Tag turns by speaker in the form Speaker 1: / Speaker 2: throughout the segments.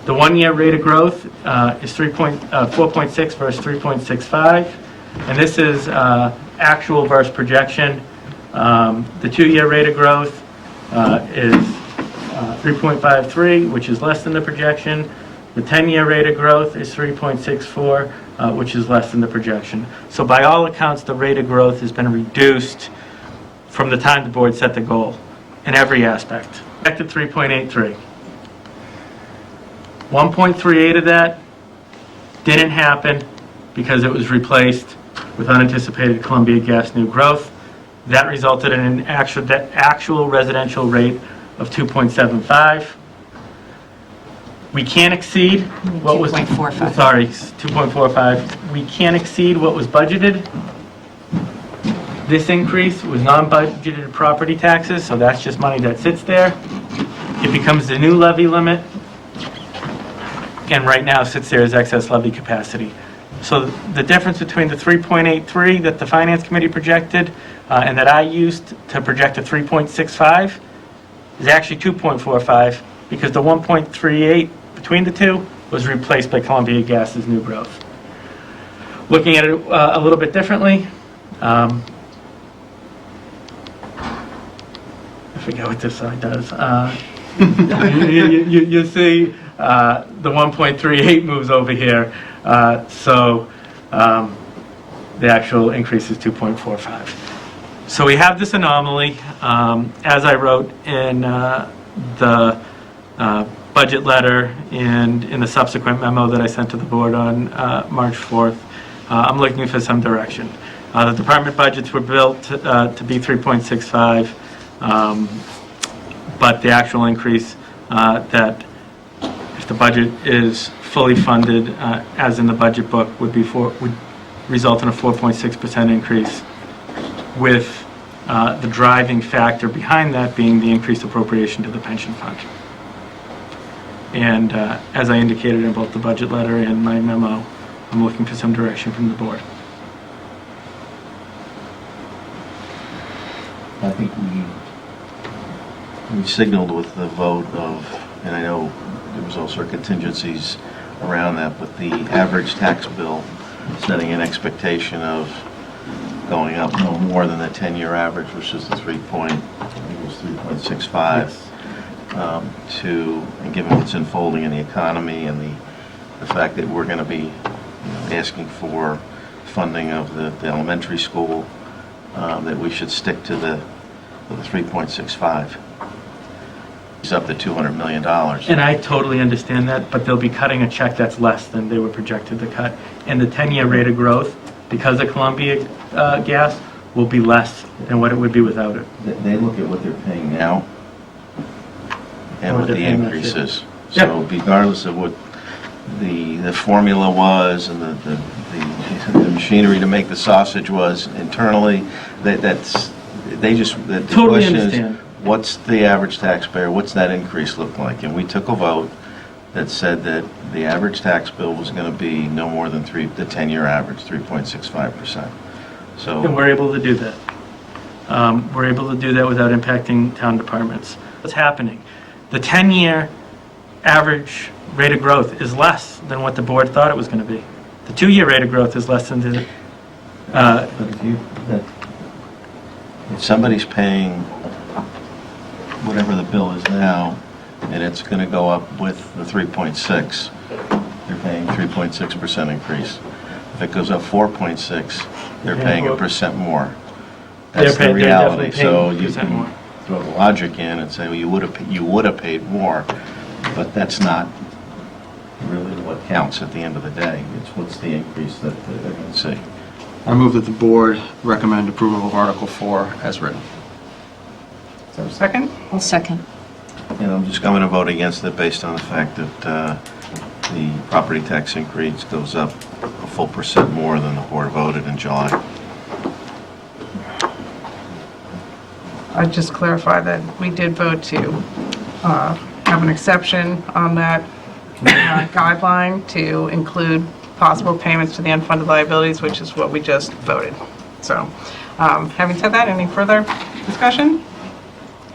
Speaker 1: The 1-year rate of growth is 4.6 versus 3.65, and this is actual versus projection. The 2-year rate of growth is 3.53, which is less than the projection. The 10-year rate of growth is 3.64, which is less than the projection. So by all accounts, the rate of growth has been reduced from the time the board set the goal in every aspect. Projected 3.83. 1.38 of that didn't happen because it was replaced with unanticipated Columbia Gas new growth. That resulted in an actual residential rate of 2.75. We can't exceed what was
Speaker 2: 2.45.
Speaker 1: Sorry, 2.45. We can't exceed what was budgeted. This increase was non-budgeted property taxes, so that's just money that sits there. It becomes the new levy limit, and right now sits there as excess levy capacity. So the difference between the 3.83 that the Finance Committee projected and that I used to project a 3.65 is actually 2.45, because the 1.38 between the two was replaced by Columbia Gas's new growth. Looking at it a little bit differently, I forget what this side does. You see the 1.38 moves over here, so the actual increase is 2.45. So we have this anomaly, as I wrote in the budget letter and in the subsequent memo that I sent to the board on March 4th. I'm looking for some direction. The department budgets were built to be 3.65, but the actual increase that if the budget is fully funded, as in the budget book, would result in a 4.6% increase, with the driving factor behind that being the increased appropriation to the pension fund. And as I indicated in both the budget letter and my memo, I'm looking for some direction from the board.
Speaker 3: I think we signaled with the vote of, and I know there was also contingencies around that, but the average tax bill, setting an expectation of going up no more than the 10-year average, which is the 3.65, and given what's unfolding in the economy and the fact that we're going to be asking for funding of the elementary school, that we should stick to the 3.65. It's up to $200 million.
Speaker 1: And I totally understand that, but they'll be cutting a check that's less than they were projected to cut. And the 10-year rate of growth, because of Columbia Gas, will be less than what it would be without it.
Speaker 3: They look at what they're paying now and what the increase is.
Speaker 1: Yeah.
Speaker 3: So regardless of what the formula was and the machinery to make the sausage was internally, the
Speaker 1: Totally
Speaker 3: question
Speaker 1: understand.
Speaker 3: is, what's the average taxpayer, what's that increase look like? And we took a vote that said that the average tax bill was going to be no more than the 10-year average, 3.65%. So,
Speaker 1: And we're able to do that. We're able to do that without impacting town departments. What's happening? The 10-year average rate of growth is less than what the board thought it was going to be. The 2-year rate of growth is less than the...
Speaker 3: but if somebody's paying whatever the bill is now, and it's going to go up with the 3.6, they're paying 3.6% increase. If it goes up 4.6, they're paying 1% more. That's the reality. So you can throw the logic in and say, well, you would have paid more, but that's not really what counts at the end of the day. It's what's the increase that they're going to see.
Speaker 4: I move that the board recommend approval of Article 4 as written.
Speaker 2: Is there a second? I'll second.
Speaker 3: And I'm just going to vote against it based on the fact that the property tax increase goes up a full % more than the board voted in July.
Speaker 5: I'd just clarify that we did vote to have an exception on that guideline to include possible payments to the unfunded liabilities, which is what we just voted. So, having said that, any further discussion?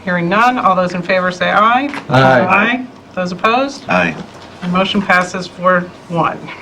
Speaker 5: Hearing none, all those in favor say aye.
Speaker 4: Aye.
Speaker 5: Aye. Those opposed?
Speaker 3: Aye.
Speaker 5: The motion passes 4-1.